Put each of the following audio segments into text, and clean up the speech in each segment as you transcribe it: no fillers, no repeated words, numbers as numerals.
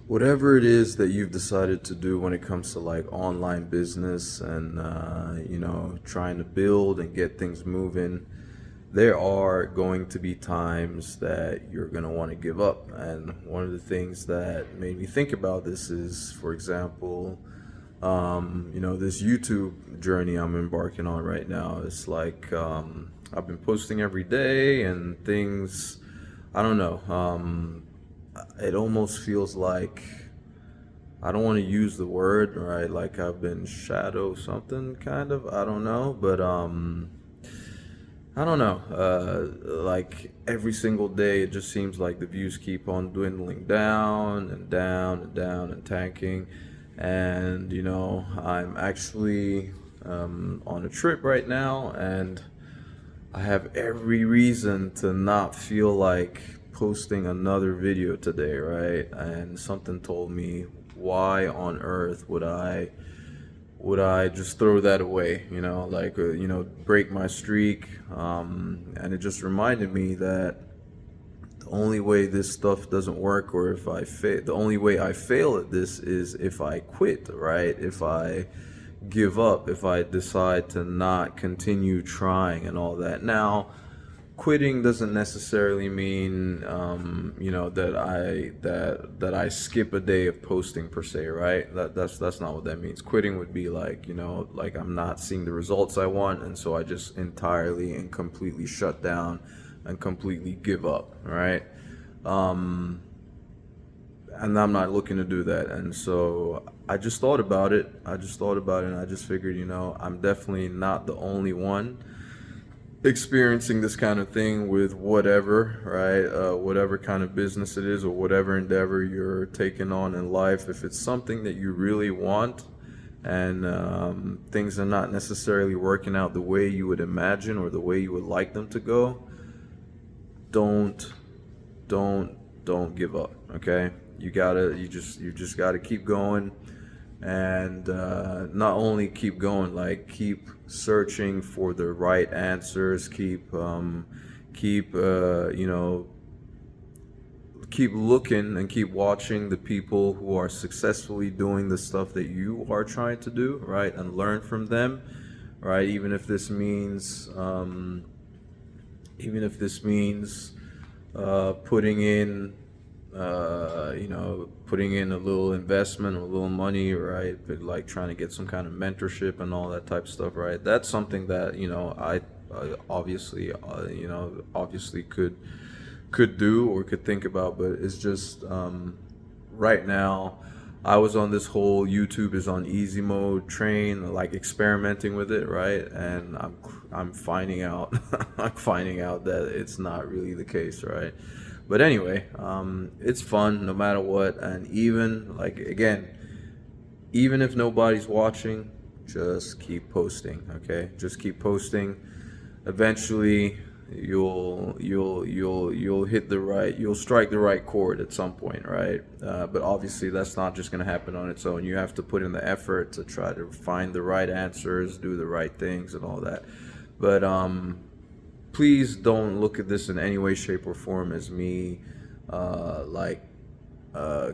Whatever it is that you've decided to do when it comes to like online business and trying to build and get things moving, there are going to be times that you're going to want to give up. And one of the things that made me think about this is, for example, this YouTube journey I'm embarking on right now. It's like I've been posting every day and things, I don't know. It almost feels like, I don't want to use the word, right? Like I've been shadow something kind of, I don't know, but I don't know. Like every single day, it just seems like the views keep on dwindling down and down and down and tanking. And I'm actually on a trip right now, and I have every reason to not feel like posting another video today, right? And something told me, why on earth would I just throw that away, like break my streak? And it just reminded me that the only way this stuff doesn't work, or if I fail, the only way I fail at this is if I quit, right? If I give up, if I decide to not continue trying and all that. Now, quitting doesn't necessarily mean that I skip a day of posting per se, right? That's not what that means. Quitting would be like, like I'm not seeing the results I want, and so I just entirely and completely shut down and completely give up, right? um and I'm not looking to do that. And so I just thought about it and I just figured, I'm definitely not the only one experiencing this kind of thing with whatever, right? Whatever kind of business it is, or whatever endeavor you're taking on in life. If it's something that you really want, and things are not necessarily working out the way you would imagine or the way you would like them to go, don't don't give up. Okay, you just gotta keep going, and not only keep going, like keep searching for the right answers, keep looking and keep watching the people who are successfully doing the stuff that you are trying to do, right? And learn from them, right? Even if this means putting in putting in a little investment or a little money, right? But like trying to get some kind of mentorship and all that type of stuff, right? That's something that I obviously could do or could think about. But it's just right now, I was on this whole YouTube is on easy mode train, like experimenting with it, right? And I'm finding out I'm finding out that it's not really the case, right? But anyway, it's fun no matter what. And even like, again, even if nobody's watching, just keep posting, okay? Just keep posting. Eventually, you'll strike the right chord at some point, right? But obviously, that's not just going to happen on its own. You have to put in the effort to try to find the right answers, do the right things, and all that. But please don't look at this in any way, shape, or form as me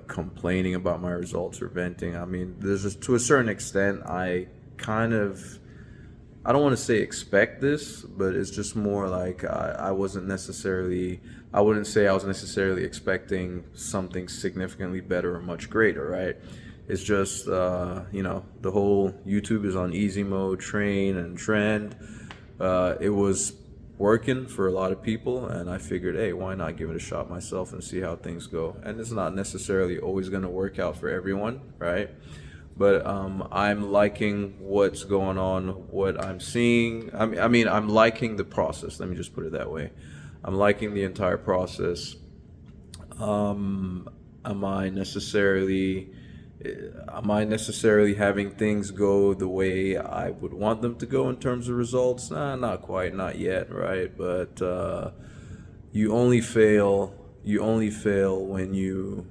complaining about my results or venting. I mean, there's just, to a certain extent, I don't want to say expect this, but it's just more like I wouldn't say I was necessarily expecting something significantly better or much greater, right? It's just, the whole YouTube is on easy mode train and trend. It was working for a lot of people, and I figured, hey, why not give it a shot myself and see how things go? And it's not necessarily always going to work out for everyone, right? But I'm liking what's going on, what I'm seeing. I mean, I'm liking the process. Let me just put it that way. I'm liking the entire process. Um, am I necessarily am I necessarily having things go the way I would want them to go in terms of results? Nah, not quite, not yet, right? But you only fail when you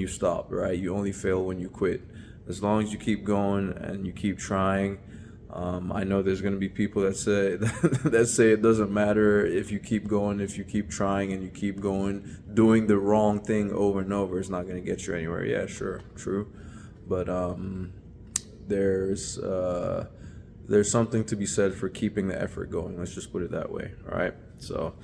stop, right? You only fail when you quit. As long as you keep going and you keep trying, I know there's going to be people that say that say it doesn't matter if you keep going, if you keep trying and you keep going, doing the wrong thing over and over is not going to get you anywhere. Yeah, sure, true, but there's there's something to be said for keeping the effort going. Let's just put it that way. All right. So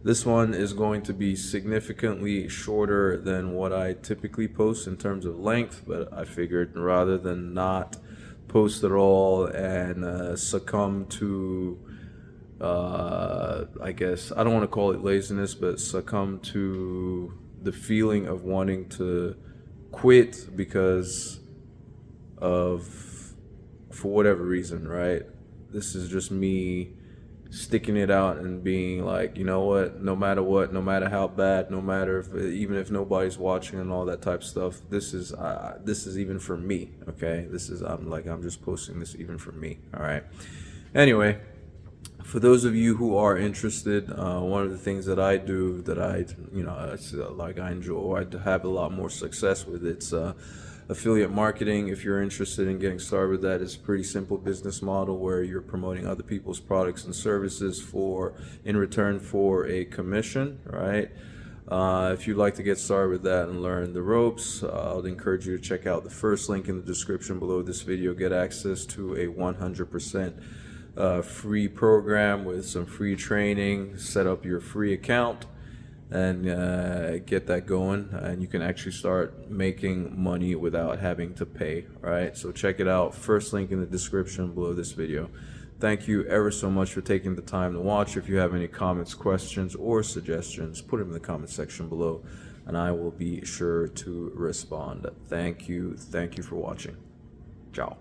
this one is going to be significantly shorter than what I typically post in terms of length, but I figured rather than not post it all and succumb to I guess I don't want to call it laziness, but succumb to the feeling of wanting to quit because of, for whatever reason, right? This is just me sticking it out and being like, you know what, no matter how bad, no matter if, even if nobody's watching and all that type of stuff, this is even for me, okay? This is, I'm just posting this even for me, all right? Anyway, for those of you who are interested, one of the things that I do that it's like I enjoy, I have a lot more success with, it's affiliate marketing. If you're interested in getting started with that, it's a pretty simple business model where you're promoting other people's products and services in return for a commission, right? If you'd like to get started with that and learn the ropes, I'd encourage you to check out the first link in the description below this video. Get access to a 100% free program with some free training. Set up your free account and get that going, and you can actually start making money without having to pay. All right, so check it out. First link in the description below this video. Thank you ever so much for taking the time to watch. If you have any comments, questions, or suggestions, put them in the comment section below and I will be sure to respond. Thank you for watching. Ciao.